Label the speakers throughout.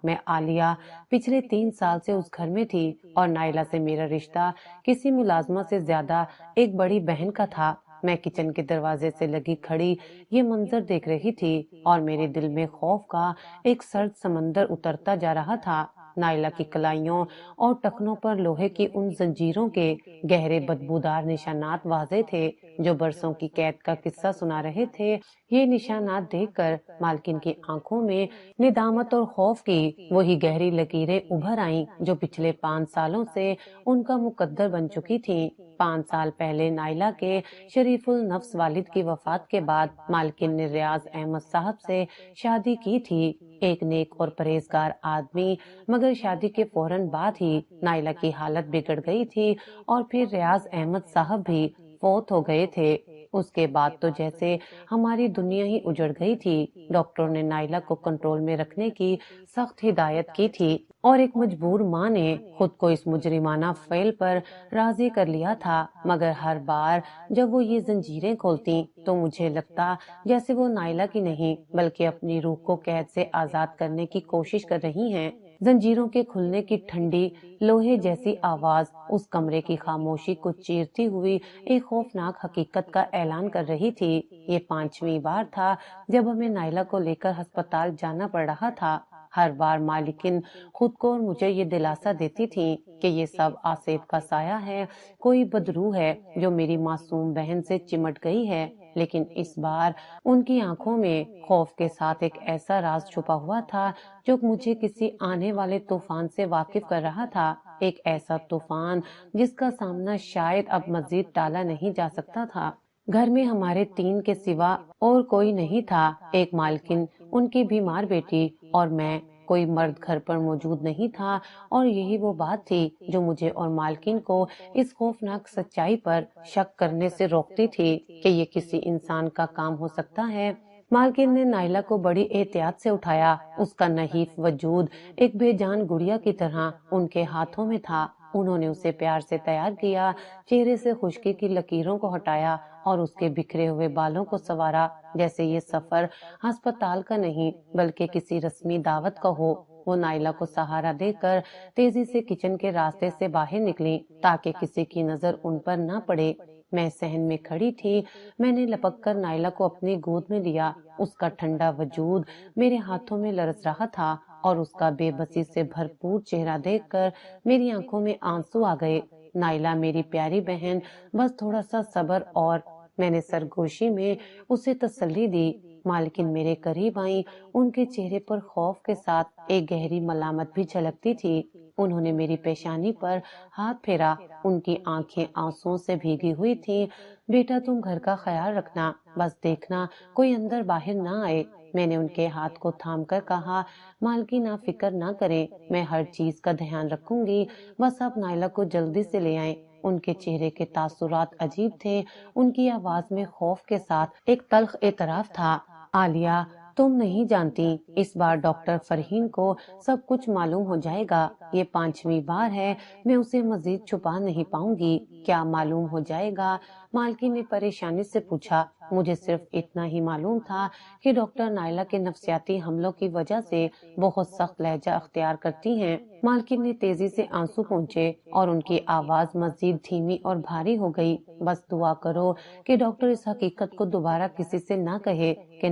Speaker 1: میں عالیہ پچھلے 3 سال سے اس گھر میں تھی اور نائلہ سے میرا رشتہ کسی ملازمہ سے زیادہ ایک بڑی بہن کا تھا۔ میں کچن کے دروازے سے لگی کھڑی یہ منظر دیکھ رہی تھی اور میرے دل میں خوف کا ایک سرد سمندر اترتا جا رہا تھا۔ نائلہ کی کلائیوں اور ٹخنوں پر لوہے کی ان زنجیروں کے گہرے بدبودار نشانات واضح تھے جو برسوں کی قید کا قصہ سنا رہے تھے۔ یہ نشانات دیکھ کر مالکن کی آنکھوں میں ندامت اور خوف کی وہی گہری لکیریں ابھر آئیں جو پچھلے 5 سالوں سے ان کا مقدر بن چکی تھیں۔ 5 سال پہلے نائلہ کے شریف النفس والد کی وفات کے بعد مالکن نے ریاض احمد صاحب سے شادی کی تھی، ایک نیک اور پرہیزگار آدمی، مگر شادی کے فوراً بعد ہی نائلہ کی حالت بگڑ گئی تھی اور پھر ریاض احمد صاحب بھی فوت ہو گئے تھے۔ اس کے بعد تو جیسے ہماری دنیا ہی اجڑ گئی تھی۔ ڈاکٹروں نے نائلہ کو کنٹرول میں رکھنے کی سخت ہدایت کی تھی اور ایک مجبور ماں نے خود کو اس مجرمانہ فعل پر راضی کر لیا تھا، مگر ہر بار جب وہ یہ زنجیریں کھولتی تو مجھے لگتا جیسے وہ نائلہ کی نہیں بلکہ اپنی روح کو قید سے آزاد کرنے کی کوشش کر رہی ہیں۔ زنجیروں کے کھلنے کی ٹھنڈی لوہے جیسی آواز اس کمرے کی خاموشی کو چیرتی ہوئی ایک خوفناک حقیقت کا اعلان کر رہی تھی۔ یہ 5ویں بار تھا جب ہمیں نائلہ کو لے کر ہسپتال جانا پڑ رہا تھا۔ ہر بار مالکن خود کو اور مجھے یہ دلاسا دیتی تھی کہ یہ سب آصف کا سایہ ہے، کوئی بدروح ہے جو میری معصوم بہن سے چمٹ گئی ہے، لیکن اس بار ان کی آنکھوں میں خوف کے ساتھ ایک ایسا راز چھپا ہوا تھا جو مجھے کسی آنے والے طوفان سے واقف کر رہا تھا، ایک ایسا طوفان جس کا سامنا شاید اب مزید ٹالا نہیں جا سکتا تھا۔ گھر میں ہمارے 3 کے سوا اور کوئی نہیں تھا، ایک مالکن، ان کی بیمار بیٹی اور میں، کوئی مرد گھر پر موجود نہیں تھا، اور یہی وہ بات تھی جو مجھے اور مالکن کو اس خوفناک سچائی پر شک کرنے سے روکتی تھی کہ یہ کسی انسان کا کام ہو سکتا ہے۔ مالکن نے نائلہ کو بڑی احتیاط سے اٹھایا، اس کا نحیف وجود ایک بے جان گڑیا کی طرح ان کے ہاتھوں میں تھا۔ انہوں نے اسے پیار سے تیار کیا، چہرے سے خشکی کی لکیروں کو ہٹایا اور اس کے بکھرے ہوئے بالوں کو سنوارا جیسے یہ سفر ہسپتال کا نہیں بلکہ کسی رسمی دعوت کا ہو۔ وہ نائلہ کو سہارا دے کر تیزی سے کچن کے راستے سے باہر نکلی تاکہ کسی کی نظر ان پر نہ پڑے۔ میں صحن میں کھڑی تھی، میں نے لپک کر نائلہ کو اپنی گود میں لیا، اس کا ٹھنڈا وجود میرے ہاتھوں میں لرز رہا تھا اور اس کا بے بسی سے بھرپور چہرہ دیکھ کر میری آنکھوں میں آنسو آ گئے۔ نائلہ میری پیاری بہن، بس تھوڑا سا صبر، اور میں نے سرگوشی میں اسے تسلی دی۔ مالکن میرے قریب آئیں، ان کے چہرے پر خوف کے ساتھ ایک گہری ملامت بھی جھلکتی تھی۔ انہوں نے میری پیشانی پر ہاتھ پھیرا، ان کی آنکھیں آنسوؤں سے بھیگی ہوئی تھیں۔ بیٹا تم گھر کا خیال رکھنا، بس دیکھنا کوئی اندر باہر نہ آئے۔ میں نے ان کے ہاتھ کو تھام کر کہا، مالکن آپ فکر نہ کریں، میں ہر چیز کا دھیان رکھوں گی، بس آپ نائلہ کو جلدی سے لے آئیں۔ ان کے چہرے کے تاثرات عجیب تھے، ان کی آواز میں خوف کے ساتھ ایک تلخ اعتراف تھا۔ عالیہ، تم نہیں جانتی، اس بار ڈاکٹر فرحین کو سب کچھ معلوم ہو جائے گا، یہ 5ویں بار ہے، میں اسے مزید چھپا نہیں پاؤں گی۔ کیا معلوم ہو جائے گا؟ مالکن نے پریشانی سے پوچھا۔ مجھے صرف اتنا ہی معلوم تھا کہ ڈاکٹر نائلہ کے نفسیاتی حملوں کی وجہ سے بہت سخت لہجہ اختیار کرتی ہیں۔ مالکن نے تیزی سے آنسو پونچھے اور ان کی آواز مزید دھیمی اور بھاری ہو گئی۔ بس دعا کرو کہ ڈاکٹر اس حقیقت کو دوبارہ کسی سے نہ کہے کہ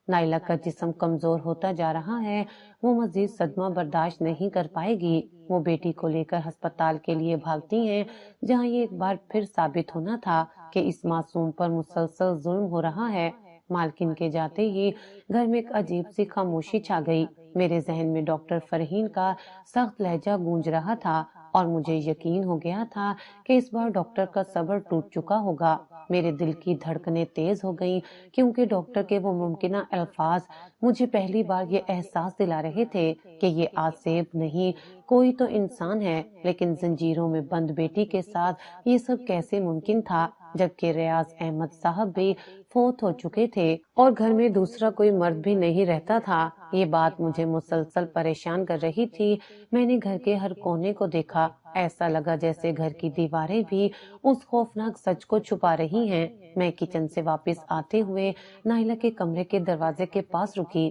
Speaker 1: نائلہ کا جسم کمزور ہوتا جا رہا ہے، وہ مزید صدمہ برداشت نہیں کر پائے گی۔ وہ بیٹی کو لے کر ہسپتال کے لیے بھاگتی ہیں جہاں یہ ایک بار پھر ثابت ہونا تھا کہ اس معصوم پر مسلسل ظلم ہو رہا ہے۔ مالکن کے جاتے ہی گھر میں ایک عجیب سی خاموشی چھا گئی۔ میرے ذہن میں ڈاکٹر فرحین کا سخت لہجہ گونج رہا تھا اور مجھے یقین ہو گیا تھا کہ اس بار ڈاکٹر کا صبر ٹوٹ چکا ہوگا۔ میرے دل کی دھڑکنیں تیز ہو گئیں کیونکہ ڈاکٹر کے وہ ممکنہ الفاظ مجھے پہلی بار یہ احساس دلا رہے تھے کہ یہ آصف نہیں، کوئی تو انسان ہے، لیکن زنجیروں میں بند بیٹی کے ساتھ یہ سب کیسے ممکن تھا جبکہ ریاض احمد صاحب بھی فوت ہو چکے تھے اور گھر میں دوسرا کوئی مرد بھی نہیں رہتا تھا۔ یہ بات مجھے مسلسل پریشان کر رہی تھی۔ میں نے گھر کے ہر کونے کو دیکھا، ایسا لگا جیسے گھر کی دیواریں بھی اس خوفناک سچ کو چھپا رہی ہیں۔ میں کچن سے واپس آتے ہوئے نائلہ کے کمرے کے دروازے کے پاس رکی۔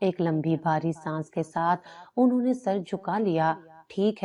Speaker 1: ایک لمبی بھاری سانس کے ساتھ انہوں نے سر جھکا لیا۔ ٹھیک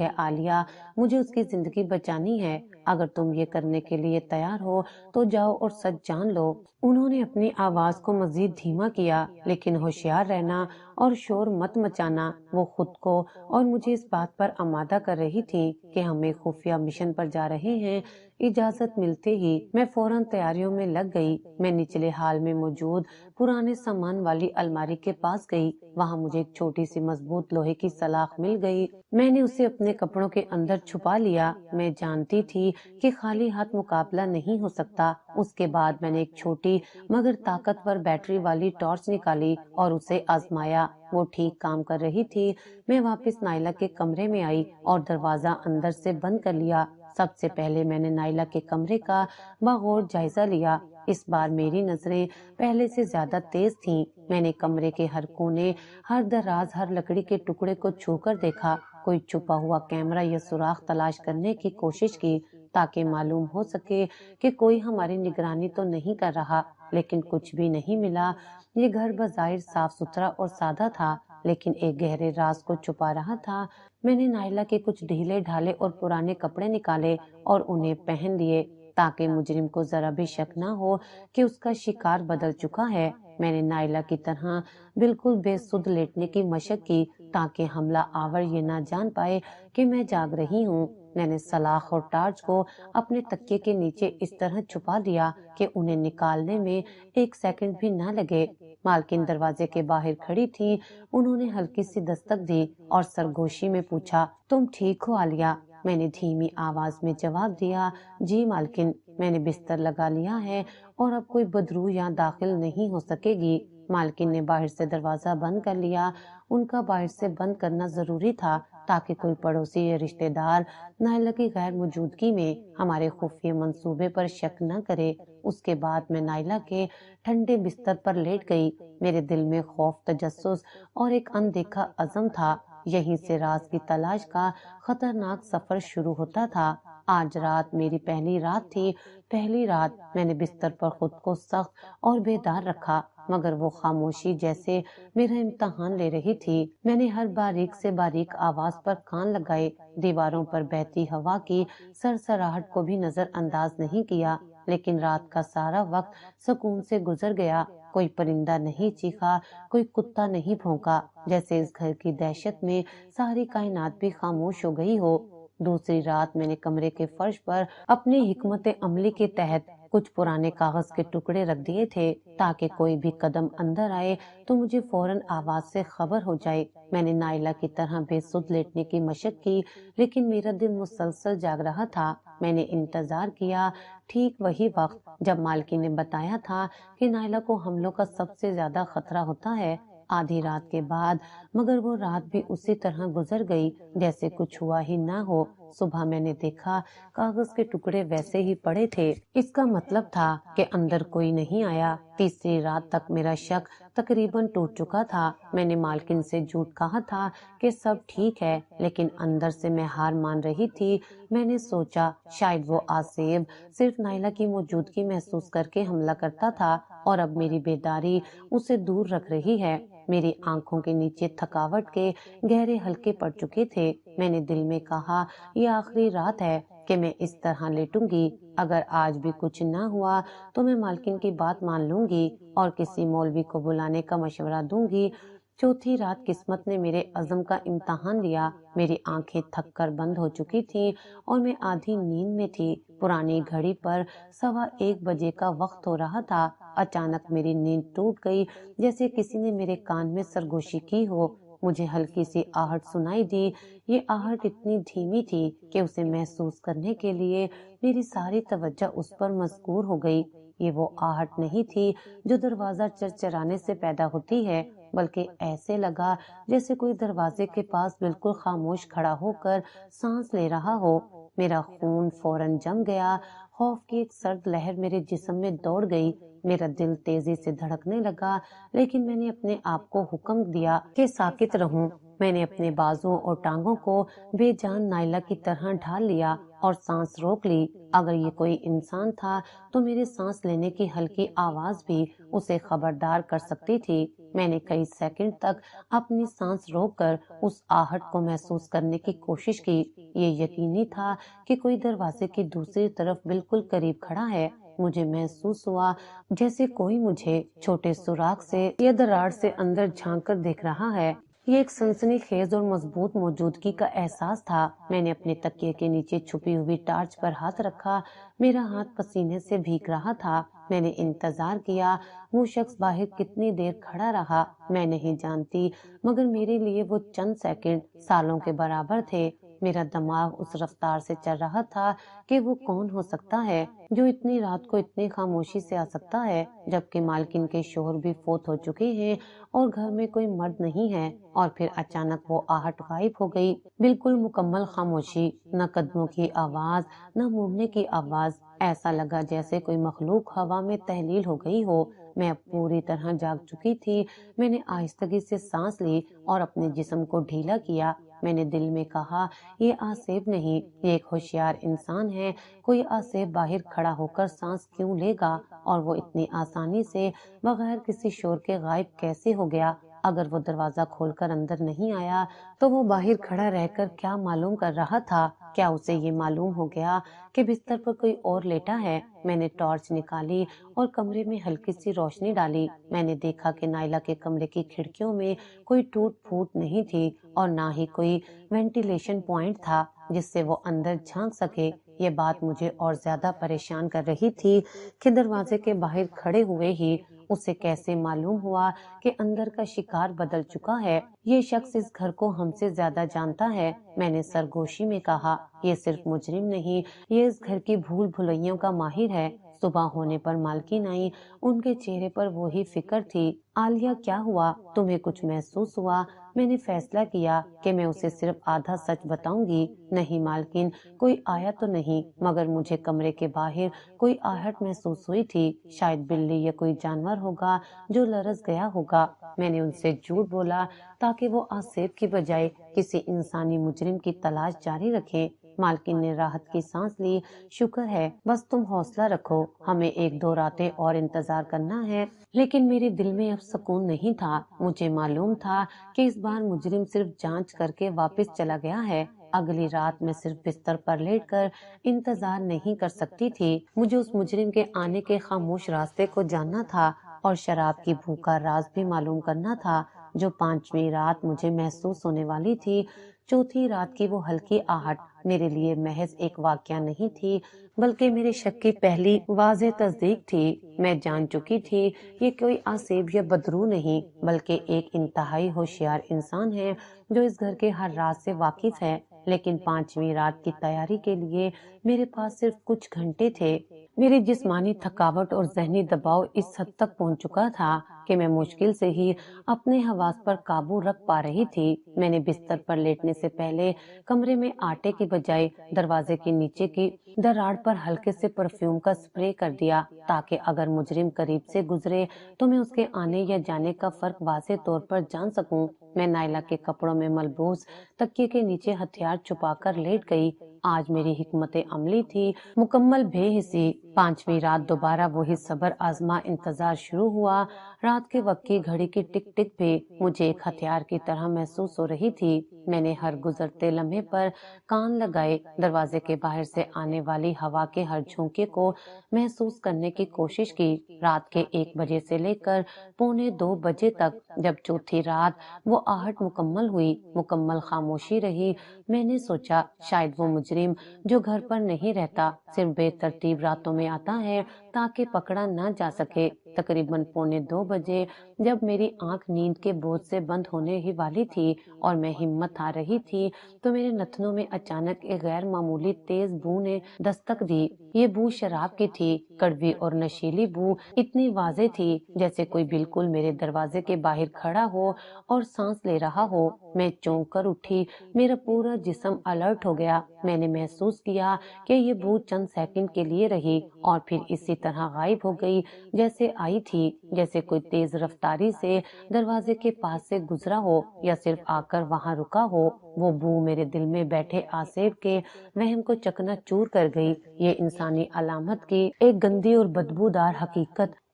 Speaker 1: ہے عالیہ، مجھے اس کی زندگی بچانی ہے۔ اگر تم یہ کرنے کے لیے تیار ہو تو جاؤ اور سچ جان لو۔ انہوں نے اپنی آواز کو مزید دھیما کیا، لیکن ہوشیار رہنا اور شور مت مچانا۔ وہ خود کو اور مجھے اس بات پر آمادہ کر رہی تھی کہ ہم ایک خفیہ مشن پر جا رہے ہیں۔ اجازت ملتے ہی میں فوراً تیاریوں میں لگ گئی۔ میں نچلے ہال میں موجود پرانے سامان والی الماری کے پاس گئی۔ وہاں مجھے ایک چھوٹی سی مضبوط لوہے کی سلاخ مل گئی۔ میں نے اسے اپنے کپڑوں کے اندر چھپا لیا۔ میں جانتی تھی کہ خالی ہاتھ مقابلہ نہیں ہو سکتا۔ اس کے بعد میں نے ایک چھوٹی مگر طاقتور بیٹری والی ٹارچ نکالی اور اسے آزمایا۔ وہ ٹھیک کام کر رہی تھی۔ میں واپس نائلہ کے کمرے میں آئی اور دروازہ اندر سے بند کر لیا۔ سب سے پہلے میں نے نائلہ کے کمرے کا باغور جائزہ لیا۔ اس بار میری نظریں پہلے سے زیادہ تیز تھیں۔ میں نے کمرے کے ہر کونے، ہر دراز، ہر لکڑی کے ٹکڑے کو چھو کر دیکھا۔ کوئی چھپا ہوا کیمرہ یا سوراخ تلاش کرنے کی کوشش کی تاکہ معلوم ہو سکے کہ کوئی ہماری نگرانی تو نہیں کر رہا، لیکن کچھ بھی نہیں ملا۔ یہ گھر بظاہر صاف ستھرا اور سادہ تھا، لیکن ایک گہرے راز کو چھپا رہا تھا۔ میں نے نائلہ کے کچھ ڈھیلے ڈھالے اور پرانے کپڑے نکالے اور انہیں پہن لیے تاکہ مجرم کو ذرا بھی شک نہ ہو کہ اس کا شکار بدل چکا ہے۔ میں نے نائلہ کی طرح بالکل بے سدھ لیٹنے کی مشق کی تاکہ حملہ آور یہ نہ جان پائے کہ میں جاگ رہی ہوں۔ میں نے سلاخ اور ٹارچ کو اپنے تکیے کے نیچے اس طرح چھپا دیا کہ انہیں نکالنے میں ایک سیکنڈ بھی نہ لگے۔ مالکن دروازے کے باہر کھڑی تھی۔ انہوں نے ہلکی سی دستک دی اور سرگوشی میں پوچھا، تم ٹھیک ہو عالیہ؟ میں نے دھیمی آواز میں جواب دیا، جی مالکن، میں نے بستر لگا لیا ہے اور اب کوئی بدرو یہاں داخل نہیں ہو سکے گی۔ مالکن نے باہر سے دروازہ بند کر لیا۔ ان کا باہر سے بند کرنا ضروری تھا تاکہ کوئی پڑوسی یا رشتہ دار نائلہ کی غیر موجودگی میں ہمارے خفیہ منصوبے پر شک نہ کرے۔ اس کے بعد میں نائلہ کے ٹھنڈے بستر پر لیٹ گئی۔ میرے دل میں خوف، تجسس اور ایک اندیکھا عزم تھا۔ یہیں سے راز کی تلاش کا خطرناک سفر شروع ہوتا تھا۔ آج رات میری پہلی رات تھی۔ پہلی رات میں نے بستر پر خود کو سخت اور بیدار رکھا، مگر وہ خاموشی جیسے میرا امتحان لے رہی تھی۔ میں نے ہر باریک سے باریک آواز پر کان لگائے، دیواروں پر بہتی ہوا کی سرسراہٹ کو بھی نظر انداز نہیں کیا۔ لیکن رات کا سارا وقت سکون سے گزر گیا۔ کوئی پرندہ نہیں چیخا، کوئی کتا نہیں بھونکا، جیسے اس گھر کی دہشت میں ساری کائنات بھی خاموش ہو گئی ہو۔ دوسری رات میں نے کمرے کے فرش پر اپنی حکمت عملی کے تحت کچھ پرانے کاغذ کے ٹکڑے رکھ دیے تھے تاکہ کوئی بھی قدم اندر آئے تو مجھے فوراً آواز سے خبر ہو جائے۔ میں نے نائلہ کی طرح بے سدھ لیٹنے کی مشق کی، لیکن میرا دل مسلسل جاگ رہا تھا۔ میں نے انتظار کیا، ٹھیک وہی وقت جب مالکن نے بتایا تھا کہ نائلہ کو حملوں کا سب سے زیادہ خطرہ ہوتا ہے۔ آدھی رات کے بعد، مگر وہ رات بھی اسی طرح گزر گئی جیسے کچھ ہوا ہی نہ ہو۔ صبح میں نے دیکھا کاغذ کے ٹکڑے ویسے ہی پڑے تھے۔ اس کا مطلب تھا کہ اندر کوئی نہیں آیا۔ تیسری رات تک میرا شک تقریباً ٹوٹ چکا تھا۔ میں نے مالکن سے جھوٹ کہا تھا کہ سب ٹھیک ہے، لیکن اندر سے میں ہار مان رہی تھی۔ میں نے سوچا شاید وہ آصف صرف نائلہ کی موجودگی محسوس کر کے حملہ کرتا تھا اور اب میری بیداری اسے دور رکھ رہی ہے۔ میری آنکھوں کے نیچے تھکاوٹ کے گہرے حلقے پڑ چکے تھے۔ میں نے دل میں کہا، یہ آخری رات ہے کہ میں اس طرح لیٹوں گی۔ اگر آج بھی کچھ نہ ہوا تو میں مالکن کی بات مان لوں گی اور کسی مولوی کو بلانے کا مشورہ دوں گی۔ چوتھی رات قسمت نے میرے عزم کا امتحان لیا۔ میری آنکھیں تھک کر بند ہو چکی تھیں اور میں آدھی نیند میں تھی۔ پرانی گھڑی پر 1:15 بجے کا وقت ہو رہا تھا۔ اچانک میری نیند ٹوٹ گئی، جیسے کسی نے میرے کان میں سرگوشی کی ہو۔ مجھے ہلکی سی آہٹ سنائی دی۔ یہ آہٹ اتنی دھیمی تھی کہ اسے محسوس کرنے کے لیے میری ساری توجہ اس پر مذکور ہو گئی۔ یہ وہ آہٹ نہیں تھی جو دروازہ چرچرانے سے پیدا ہوتی ہے، بلکہ ایسے لگا جیسے کوئی دروازے کے پاس بالکل خاموش کھڑا ہو کر سانس لے رہا ہو۔ میرا خون فوراً جم گیا۔ خوف کی ایک سرد لہر میرے جسم میں دوڑ گئی۔ میرا دل تیزی سے دھڑکنے لگا، لیکن میں نے اپنے آپ کو حکم دیا کہ ساکت رہوں۔ میں نے اپنے بازوؤں اور ٹانگوں کو بے جان نائلہ کی طرح ڈھال لیا اور سانس روک لی۔ اگر یہ کوئی انسان تھا تو میرے سانس لینے کی ہلکی آواز بھی اسے خبردار کر سکتی تھی۔ میں نے کئی سیکنڈ تک اپنی سانس روک کر اس آہٹ کو محسوس کرنے کی کوشش کی۔ یہ یقینی تھا کہ کوئی دروازے کی دوسری طرف بالکل قریب کھڑا ہے۔ مجھے محسوس ہوا جیسے کوئی مجھے چھوٹے سوراخ سے یا دراڑ سے اندر جھانک کر دیکھ رہا ہے۔ یہ ایک سنسنی خیز اور مضبوط موجودگی کا احساس تھا۔ میں نے اپنے تکیے کے نیچے چھپی ہوئی ٹارچ پر ہاتھ رکھا۔ میرا ہاتھ پسینے سے بھیگ رہا تھا۔ میں نے انتظار کیا۔ وہ شخص باہر کتنی دیر کھڑا رہا میں نہیں جانتی، مگر میرے لیے وہ چند سیکنڈ سالوں کے برابر تھے۔ میرا دماغ اس رفتار سے چل رہا تھا کہ وہ کون ہو سکتا ہے جو اتنی رات کو اتنی خاموشی سے آ سکتا ہے، جبکہ مالکن کے شوہر بھی فوت ہو چکے ہیں اور گھر میں کوئی مرد نہیں ہے۔ اور پھر اچانک وہ آہٹ غائب ہو گئی۔ بالکل مکمل خاموشی، نہ قدموں کی آواز، نہ مڑنے کی آواز۔ ایسا لگا جیسے کوئی مخلوق ہوا میں تحلیل ہو گئی ہو۔ میں اب پوری طرح جاگ چکی تھی۔ میں نے آہستگی سے سانس لی اور اپنے جسم کو ڈھیلا کیا۔ میں نے دل میں کہا، یہ آصف نہیں، یہ ایک ہوشیار انسان ہے۔ کوئی آصف باہر کھڑا ہو کر سانس کیوں لے گا، اور وہ اتنی آسانی سے بغیر کسی شور کے غائب کیسے ہو گیا؟ اگر وہ دروازہ کھول کر اندر نہیں آیا تو وہ باہر کھڑا رہ کر کیا معلوم کر رہا تھا؟ کیا اسے یہ معلوم ہو گیا کہ بستر پر کوئی اور لیٹا ہے؟ میں نے ٹارچ نکالی اور کمرے میں ہلکی سی روشنی ڈالی۔ میں نے دیکھا کہ نائلہ کے کمرے کی کھڑکیوں میں کوئی ٹوٹ پھوٹ نہیں تھی اور نہ ہی کوئی وینٹیلیشن پوائنٹ تھا جس سے وہ اندر جھانک سکے۔ یہ بات مجھے اور زیادہ پریشان کر رہی تھی کہ دروازے کے باہر کھڑے ہوئے ہی اسے کیسے معلوم ہوا کہ اندر کا شکار بدل چکا ہے۔ یہ شخص اس گھر کو ہم سے زیادہ جانتا ہے، میں نے سرگوشی میں کہا۔ یہ صرف مجرم نہیں، یہ اس گھر کی بھول بھلائیوں کا ماہر ہے۔ صبح ہونے پر مالکین آئی، ان کے چہرے پر وہی فکر تھی۔ عالیہ، کیا ہوا؟ تمہیں کچھ محسوس ہوا؟ میں نے فیصلہ کیا کہ میں اسے صرف آدھا سچ بتاؤں گی۔ نہیں مالکین، کوئی آیا تو نہیں، مگر مجھے کمرے کے باہر کوئی آہٹ محسوس ہوئی تھی۔ شاید بلی یا کوئی جانور ہوگا جو لرز گیا ہوگا۔ میں نے ان سے جھوٹ بولا تاکہ وہ آصف کی بجائے کسی انسانی مجرم کی تلاش جاری رکھیں۔ مالکن نے راحت کی سانس لی۔ شکر ہے، بس تم حوصلہ رکھو، ہمیں ایک دو راتیں اور انتظار کرنا ہے۔ لیکن میرے دل میں اب سکون نہیں تھا۔ مجھے معلوم تھا کہ اس بار مجرم صرف جانچ کر کے واپس چلا گیا ہے۔ اگلی رات میں صرف بستر پر لیٹ کر انتظار نہیں کر سکتی تھی۔ مجھے اس مجرم کے آنے کے خاموش راستے کو جاننا تھا اور شراب کی بو کا راز بھی معلوم کرنا تھا جو 5ویں رات مجھے محسوس ہونے والی تھی۔ چوتھی رات کی وہ ہلکی آہٹ میرے لیے محض ایک واقعہ نہیں تھی، بلکہ میرے شک کی پہلی واضح تصدیق تھی۔ میں جان چکی تھی یہ کوئی آصف یا بدرو نہیں، بلکہ ایک انتہائی ہوشیار انسان ہے جو اس گھر کے ہر راز سے واقف ہے۔ لیکن 5ویں رات کی تیاری کے لیے میرے پاس صرف کچھ گھنٹے تھے۔ میری جسمانی تھکاوٹ اور ذہنی دباؤ اس حد تک پہنچ چکا تھا کہ میں مشکل سے ہی اپنے حواس پر قابو رکھ پا رہی تھی۔ میں نے بستر پر لیٹنے سے پہلے کمرے میں آٹے کی بجائے دروازے کے نیچے کی دراڑ پر ہلکے سے پرفیوم کا سپرے کر دیا تاکہ اگر مجرم قریب سے گزرے تو میں اس کے آنے یا جانے کا فرق واضح طور پر جان سکوں۔ میں نائلہ کے کپڑوں میں ملبوس تکیے کے نیچے ہتھیار چھپا کر لیٹ گئی۔ آج میری حکمت عملی تھی مکمل بے حسی۔ 5ویں رات دوبارہ وہی صبر آزما انتظار شروع ہوا۔ رات کے وقت کی گھڑی کی ٹک ٹک بھی مجھے ایک ہتھیار کی طرح محسوس ہو رہی تھی۔ میں نے ہر گزرتے لمحے پر کان لگائے، دروازے کے باہر سے آنے والی ہوا کے ہر جھونکے کو محسوس کرنے کی کوشش کی۔ رات کے 1 بجے سے لے کر 1:45 بجے تک، جب چوتھی رات وہ آہٹ مکمل ہوئی، مکمل خاموشی رہی۔ میں نے سوچا شاید وہ مجرم جو گھر پر نہیں رہتا، صرف بے ترتیب راتوں میں آتا ہے تاکہ پکڑا نہ جا سکے۔ تقریباً 1:45 بجے جب میری آنکھ نیند کے بوجھ سے بند ہونے ہی والی تھی اور میں ہمت ہار رہی تھی تو میرے نتنوں میں اچانک ایک غیر معمولی تیز بو نے دستک دی۔ یہ بو شراب کی تھی، کڑوی اور نشیلی بو، اتنی واضح تھی جیسے کوئی بالکل میرے دروازے کے باہر کھڑا ہو اور سانس لے رہا ہو۔ میں چونک کر اٹھی، میرا پورا جسم الرٹ ہو گیا۔ میں نے محسوس کیا کہ یہ بو چند سیکنڈ کے لیے رہی اور پھر اسی طرح غائب ہو گئی جیسے آئی تھی، جیسے کوئی تیز رفتاری سے دروازے کے پاس سے گزرا ہو یا صرف آ کر وہاں رکا ہو۔ وہ بو میرے دل میں بیٹھے آصف کے وہم کو چکنا چور کر گئی۔ یہ انسانی علامت کی ایک گندی اور بدبودار حقیقت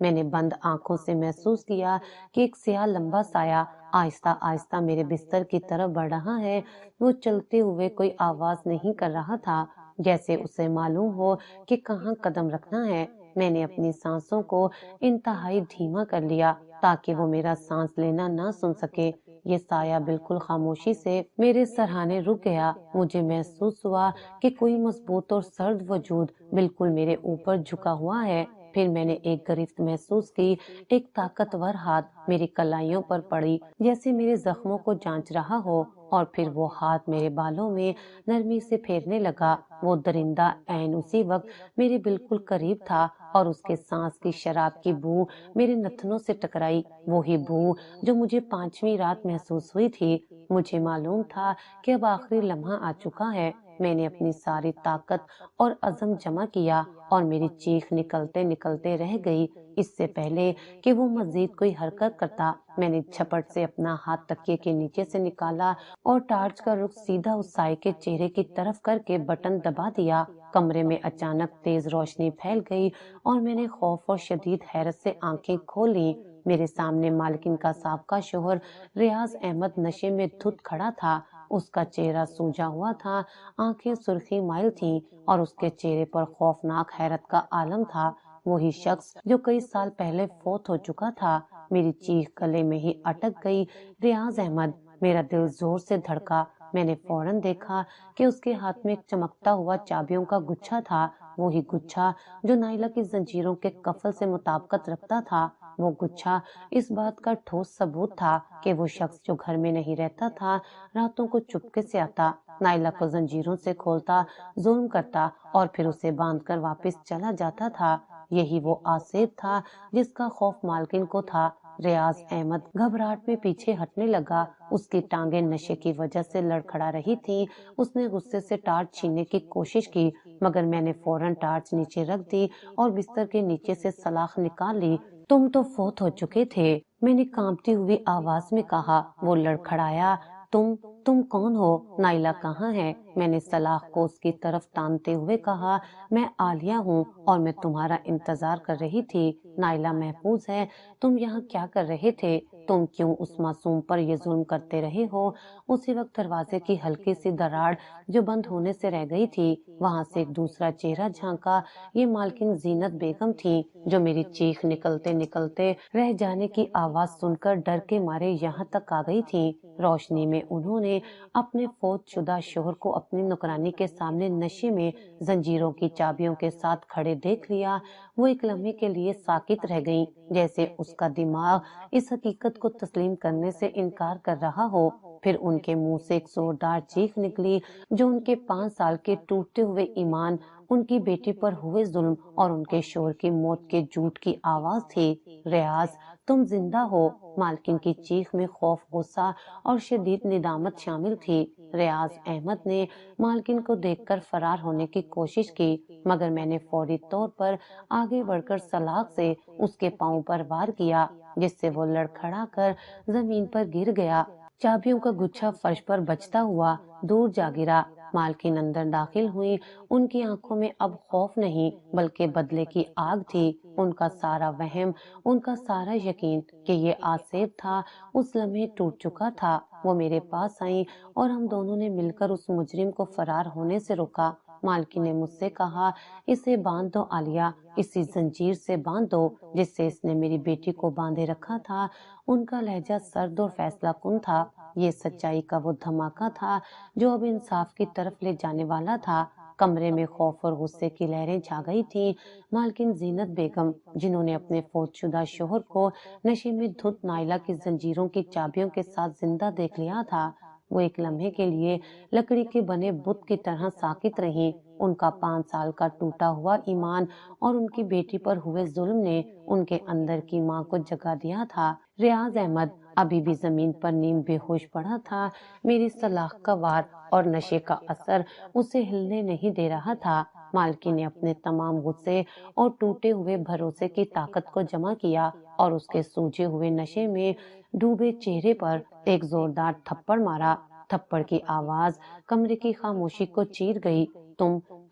Speaker 1: میں نے بند آنکھوں سے محسوس کیا کہ ایک سیاہ لمبا سایہ آہستہ آہستہ میرے بستر کی طرف بڑھ رہا ہے۔ وہ چلتے ہوئے کوئی آواز نہیں کر رہا تھا، جیسے اسے معلوم ہو کہ کہاں قدم رکھنا ہے۔ میں نے اپنی سانسوں کو انتہائی دھیما کر لیا تاکہ وہ میرا سانس لینا نہ سن سکے۔ یہ سایہ بالکل خاموشی سے میرے سرہانے رک گیا۔ مجھے محسوس ہوا کہ کوئی مضبوط اور سرد وجود بالکل میرے اوپر جھکا ہوا ہے۔ پھر میں نے ایک گرفت محسوس کی، ایک طاقتور ہاتھ میری کلائیوں پر پڑی جیسے میرے زخموں کو جانچ رہا ہو، اور پھر وہ ہاتھ میرے بالوں میں نرمی سے پھیرنے لگا۔ وہ درندہ عین اسی وقت میرے بالکل قریب تھا اور اس کے سانس کی شراب کی بو میرے نتنوں سے ٹکرائی، وہی بو جو مجھے 5ویں رات محسوس ہوئی تھی۔ مجھے معلوم تھا کہ اب آخری لمحہ آ چکا ہے۔ میں نے اپنی ساری طاقت اور عزم جمع کیا اور میری چیخ نکلتے نکلتے رہ گئی۔ اس سے پہلے کہ وہ مزید کوئی حرکت کرتا، میں نے جھپٹ سے اپنا ہاتھ تکیے کے نیچے سے نکالا اور ٹارچ کا رخ سیدھا اس سائے کے چہرے کی طرف کر کے بٹن دبا دیا۔ کمرے میں اچانک تیز روشنی پھیل گئی اور میں نے خوف اور شدید حیرت سے آنکھیں کھول لیں۔ میرے سامنے مالکن کا سابقہ شوہر ریاض احمد نشے میں دھت کھڑا تھا۔ اس کا چہرہ سوجا ہوا تھا، آنکھیں سرخی مائل تھیں اور اس کے چہرے پر خوفناک حیرت کا عالم تھا۔ وہی شخص جو کئی سال پہلے فوت ہو چکا تھا۔ میری چیخ گلے میں ہی اٹک گئی۔ ریاض احمد! میرا دل زور سے دھڑکا۔ میں نے فوراً دیکھا کہ اس کے ہاتھ میں ایک چمکتا ہوا چابیوں کا گچھا تھا، وہی گچھا جو نائلہ کی زنجیروں کے قفل سے مطابقت رکھتا تھا۔ وہ گچھا اس بات کا ٹھوس ثبوت تھا کہ وہ شخص جو گھر میں نہیں رہتا تھا، راتوں کو چپکے سے آتا، نائلہ کو زنجیروں سے کھولتا، ظلم کرتا اور پھر اسے باندھ کر واپس چلا جاتا تھا۔ یہی وہ آصف تھا جس کا خوف مالکن کو تھا۔ ریاض احمد گھبراہٹ میں پیچھے ہٹنے لگا۔ اس کی ٹانگیں نشے کی وجہ سے لڑکھڑا رہی تھی۔ اس نے غصے سے ٹارچ چھیننے کی کوشش کی، مگر میں نے فوراً ٹارچ نیچے رکھ دی اور بستر کے نیچے سے سلاخ نکال لی۔ تم تو فوت ہو چکے تھے، میں نے کانپتی ہوئی آواز میں کہا۔ وہ لڑکھڑایا۔ تم کون ہو؟ نائلہ کہاں ہے؟ میں نے سلاخ کو اس کی طرف تانتے ہوئے کہا۔ میں عالیہ ہوں اور میں تمہارا انتظار کر رہی تھی۔ نائلہ محفوظ ہے۔ تم یہاں کیا کر رہے تھے؟ تم کیوں اس معصوم پر یہ ظلم کرتے رہے ہو؟ اسی وقت دروازے کی ہلکی سی دراڑ جو بند ہونے سے رہ گئی تھی، وہاں سے ایک دوسرا چہرہ جھانکا۔ یہ مالکن زینت بیگم تھی، جو میری چیخ نکلتے نکلتے رہ جانے کی آواز سن کر ڈر کے مارے یہاں تک آ گئی تھی۔ روشنی میں انہوں نے اپنے فوت شدہ شوہر کو اپنی نوکرانی کے سامنے نشے میں زنجیروں کی چابیوں کے ساتھ کھڑے دیکھ لیا۔ وہ ایک لمحے کے لیے ساکت رہ گئیں، جیسے اس کا دماغ اس حقیقت کو تسلیم کرنے سے انکار کر رہا ہو۔ پھر ان کے منہ سے ایک زوردار چیخ نکلی جو ان کے 5 سال کے ٹوٹتے ہوئے ایمان، ان کی بیٹی پر ہوئے ظلم اور ان کے شوہر کی موت کے جھوٹ کی آواز تھی۔ ریاض، تم زندہ ہو! مالکن کی چیخ میں خوف، غصہ اور شدید ندامت شامل تھی۔ ریاض احمد نے مالکن کو دیکھ کر فرار ہونے کی کوشش کی، مگر میں نے فوری طور پر آگے بڑھ کر سلاخ سے اس کے پاؤں پر وار کیا، جس سے وہ لڑکھڑا کر زمین پر گر گیا۔ چابیوں کا گچھا فرش پر بجتا ہوا دور جا گرا۔ مالکن اندر داخل ہوئی۔ ان کی آنکھوں میں اب خوف نہیں بلکہ بدلے کی آگ تھی۔ ان کا سارا وہم، ان کا سارا یقین کہ یہ آصف تھا، اس لمحے ٹوٹ چکا تھا۔ وہ میرے پاس آئیں اور ہم دونوں نے مل کر اس مجرم کو فرار ہونے سے روکا۔ مالکن نے مجھ سے کہا، اسے باندھ دو عالیہ، اسی زنجیر سے باندھ دو جس سے اس نے میری بیٹی کو باندھے رکھا تھا۔ ان کا لہجہ سرد اور فیصلہ کن تھا۔ یہ سچائی کا وہ دھماکہ تھا جو اب انصاف کی طرف لے جانے والا تھا۔ کمرے میں خوف اور غصے کی لہریں چھا گئی تھیں۔ مالکن زینت بیگم، جنہوں نے اپنے فوت شدہ شوہر کو نشے میں دھت نائلہ کی زنجیروں کی چابیوں کے ساتھ زندہ دیکھ لیا تھا، وہ ایک لمحے کے لیے لکڑی کے بنے بت کی طرح ساکت رہیں۔ ان کا 5 سال کا ٹوٹا ہوا ایمان اور ان کی بیٹی پر ہوئے ظلم نے ان کے اندر کی ماں کو جگا دیا تھا۔ ریاض احمد ابھی بھی زمین پر نیم بے ہوش پڑا تھا۔ میری سلاخ کا وار اور نشے کا اثر اسے ہلنے نہیں دے رہا تھا۔ مالکی نے اپنے تمام غصے اور ٹوٹے ہوئے بھروسے کی طاقت کو جمع کیا اور اس کے سوجے ہوئے نشے میں ڈوبے چہرے پر ایک زوردار تھپڑ مارا۔ تھپڑ کی آواز کمرے کی خاموشی کو چیر گئی۔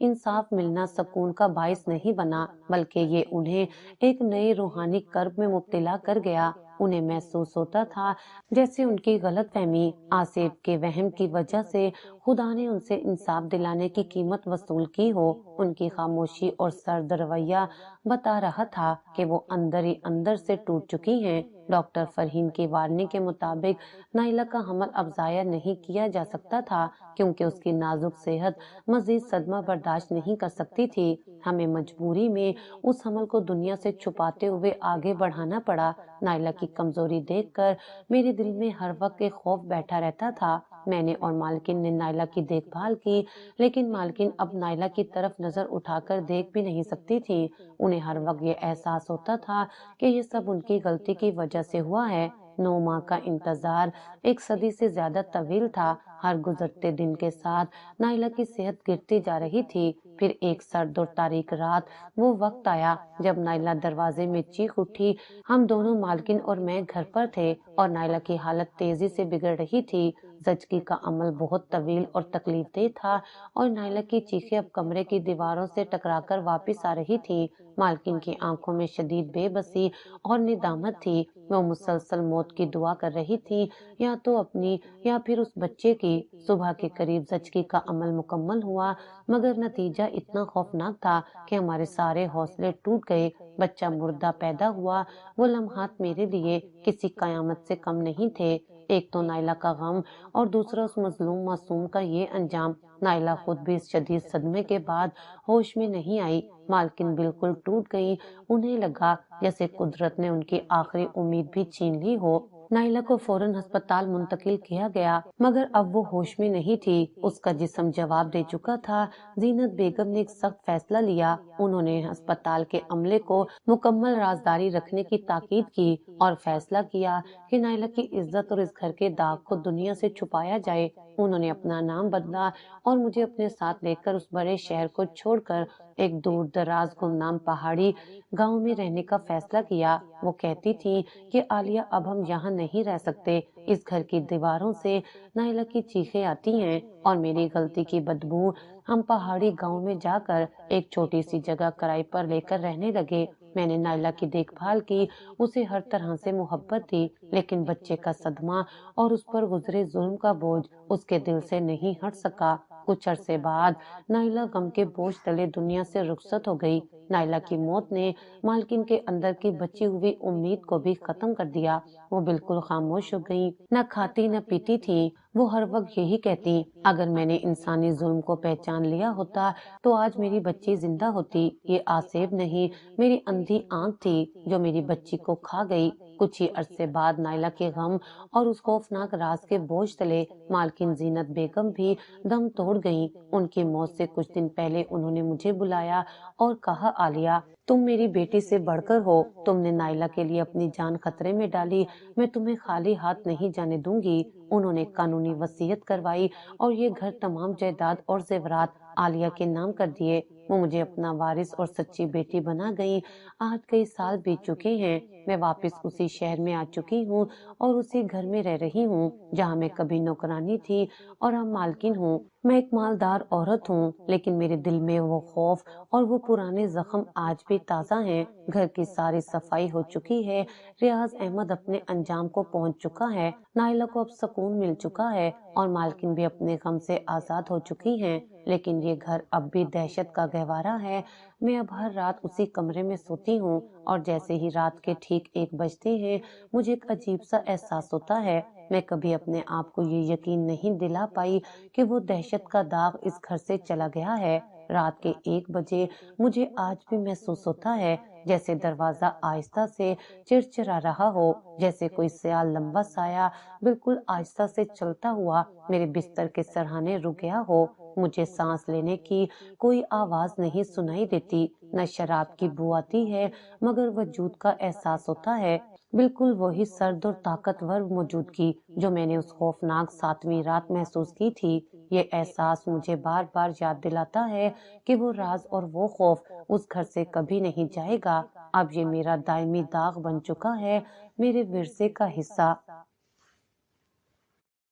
Speaker 1: انصاف ملنا سکون کا باعث نہیں بنا، بلکہ یہ انہیں ایک نئے روحانی کرب میں مبتلا کر گیا۔ انہیں محسوس ہوتا تھا جیسے ان کی غلط فہمی آصف کے وہم کی وجہ سے خدا نے ان سے انصاف دلانے کی قیمت وصول کی ہو۔ ان کی خاموشی اور سرد رویہ بتا رہا تھا کہ وہ اندر ہی اندر سے ٹوٹ چکی ہیں۔ ڈاکٹر فرحین کی وارننگ کے مطابق نائلہ کا حمل اب ضائع نہیں کیا جا سکتا تھا، کیونکہ اس کی نازک صحت مزید صدمہ برداشت نہیں کر سکتی تھی۔ ہمیں مجبوری میں اس حمل کو دنیا سے چھپاتے ہوئے آگے بڑھانا پڑا۔ نائلہ کی کمزوری دیکھ کر میرے دل میں ہر وقت ایک خوف بیٹھا رہتا تھا۔ میں نے اور مالکن نے نائلہ کی دیکھ بھال کی، لیکن مالکن اب نائلہ کی طرف نظر اٹھا کر دیکھ بھی نہیں سکتی تھی۔ انہیں ہر وقت یہ احساس ہوتا تھا کہ یہ سب ان کی غلطی کی وجہ سے ہوا ہے۔ 9 ماہ کا انتظار ایک صدی سے زیادہ طویل تھا۔ ہر گزرتے دن کے ساتھ نائلہ کی صحت گرتی جا رہی تھی۔ پھر ایک سرد اور تاریک رات وہ وقت آیا جب نائلہ دروازے میں چیخ اٹھی۔ ہم دونوں مالکن اور میں گھر پر تھے اور نائلہ کی حالت تیزی سے بگڑ رہی تھی۔ زچگی کا عمل بہت طویل اور تکلیف دہ تھا اور نائلہ کی چیخیں اب کمرے کی دیواروں سے ٹکرا کر واپس آ رہی تھی۔ مالکن کی آنکھوں میں شدید بے بسی اور ندامت تھی۔ وہ مسلسل موت کی دعا کر رہی تھی، یا تو اپنی یا پھر اس بچے کی۔ صبح کے قریب زچگی کا عمل مکمل ہوا، مگر نتیجہ اتنا خوفناک تھا کہ ہمارے سارے حوصلے ٹوٹ گئے۔ بچہ مردہ پیدا ہوا۔ وہ لمحات میرے لیے کسی قیامت سے کم نہیں تھے۔ ایک تو نائلہ کا غم اور دوسرا اس مظلوم معصوم کا یہ انجام۔ نائلہ خود بھی اس شدید صدمے کے بعد ہوش میں نہیں آئی۔ مالکن بالکل ٹوٹ گئی۔ انہیں لگا جیسے قدرت نے ان کی آخری امید بھی چھین لی ہو۔ نائلہ کو فوراً ہسپتال منتقل کیا گیا، مگر اب وہ ہوش میں نہیں تھی۔ اس کا جسم جواب دے چکا تھا۔ زینت بیگم نے ایک سخت فیصلہ لیا۔ انہوں نے ہسپتال کے عملے کو مکمل رازداری رکھنے کی تاکید کی اور فیصلہ کیا کہ نائلہ کی عزت اور اس گھر کے داغ کو دنیا سے چھپایا جائے۔ انہوں نے اپنا نام بدلا اور مجھے اپنے ساتھ لے کر اس بڑے شہر کو چھوڑ کر ایک دور دراز گمنام پہاڑی گاؤں میں رہنے کا فیصلہ کیا۔ وہ کہتی تھی کہ عالیہ اب ہم یہاں نہیں رہ سکتے۔ اس گھر کی دیواروں سے نائلہ کی چیخیں آتی ہیں اور میری غلطی کی بدبو۔ ہم پہاڑی گاؤں میں جا کر ایک چھوٹی سی جگہ کرائے پر لے کر رہنے لگے۔ میں نے نائلہ کی دیکھ بھال کی، اسے ہر طرح سے محبت دی، لیکن بچے کا صدمہ اور اس پر گزرے ظلم کا بوجھ اس کے دل سے نہیں ہٹ سکا۔ کچھ عرصے بعد نائلہ غم کے بوجھ تلے دنیا سے رخصت ہو گئی۔ نائلہ کی موت نے مالکن کے اندر کی بچی ہوئی امید کو بھی ختم کر دیا۔ وہ بالکل خاموش ہو گئی، نہ کھاتی نہ پیتی تھی۔ وہ ہر وقت یہی کہتی، اگر میں نے انسانی ظلم کو پہچان لیا ہوتا تو آج میری بچی زندہ ہوتی۔ یہ آصف نہیں، میری اندھی آنکھ تھی جو میری بچی کو کھا گئی۔ کچھ ہی عرصے بعد نائلہ کے غم اور اس خوفناک راز کے بوجھ تلے مالکن زینت بیگم بھی دم توڑ گئیں۔ ان کی موت سے کچھ دن پہلے انہوں نے مجھے بلایا اور کہا، عالیہ تم میری بیٹی سے بڑھ کر ہو، تم نے نائلہ کے لیے اپنی جان خطرے میں ڈالی، میں تمہیں خالی ہاتھ نہیں جانے دوں گی۔ انہوں نے قانونی وصیت کروائی اور یہ گھر، تمام جائیداد اور زیورات عالیہ کے نام کر دیے۔ وہ مجھے اپنا وارث اور سچی بیٹی بنا گئی۔ آج کئی سال بیت چکے ہیں، میں واپس اسی شہر میں آ چکی ہوں اور اسی گھر میں رہ رہی ہوں جہاں میں کبھی نوکرانی تھی اور اب مالکن ہوں۔ میں ایک مالدار عورت ہوں، لیکن میرے دل میں وہ خوف اور وہ پرانے زخم آج بھی تازہ ہیں۔ گھر کی ساری صفائی ہو چکی ہے، ریاض احمد اپنے انجام کو پہنچ چکا ہے، نائلہ کو اب سکون مل چکا ہے اور مالکن بھی اپنے غم سے آزاد ہو چکی ہیں، لیکن یہ گھر اب بھی دہشت کا گہوارہ ہے۔ میں اب ہر رات اسی کمرے میں سوتی ہوں اور جیسے ہی رات کے ٹھیک 1 بجتے ہیں مجھے ایک عجیب سا احساس ہوتا ہے۔ میں کبھی اپنے آپ کو یہ یقین نہیں دلا پائی کہ وہ دہشت کا داغ اس گھر سے چلا گیا ہے۔ رات کے 1 بجے مجھے آج بھی محسوس ہوتا ہے جیسے دروازہ آہستہ سے چرچرا رہا ہو، جیسے کوئی سیال لمبا سایہ بالکل آہستہ سے چلتا ہوا میرے بستر کے سرہانے رک گیا ہو۔ مجھے سانس لینے کی کوئی آواز نہیں سنائی دیتی، نہ شراب کی بو آتی ہے، مگر وجود کا احساس ہوتا ہے، بالکل وہی سرد اور طاقتور موجودگی جو میں نے اس خوفناک 7ویں رات محسوس کی تھی۔ یہ احساس مجھے بار بار یاد دلاتا ہے کہ وہ راز اور وہ خوف اس گھر سے کبھی نہیں جائے گا۔ اب یہ میرا دائمی داغ بن چکا ہے، میرے ورثے کا حصہ۔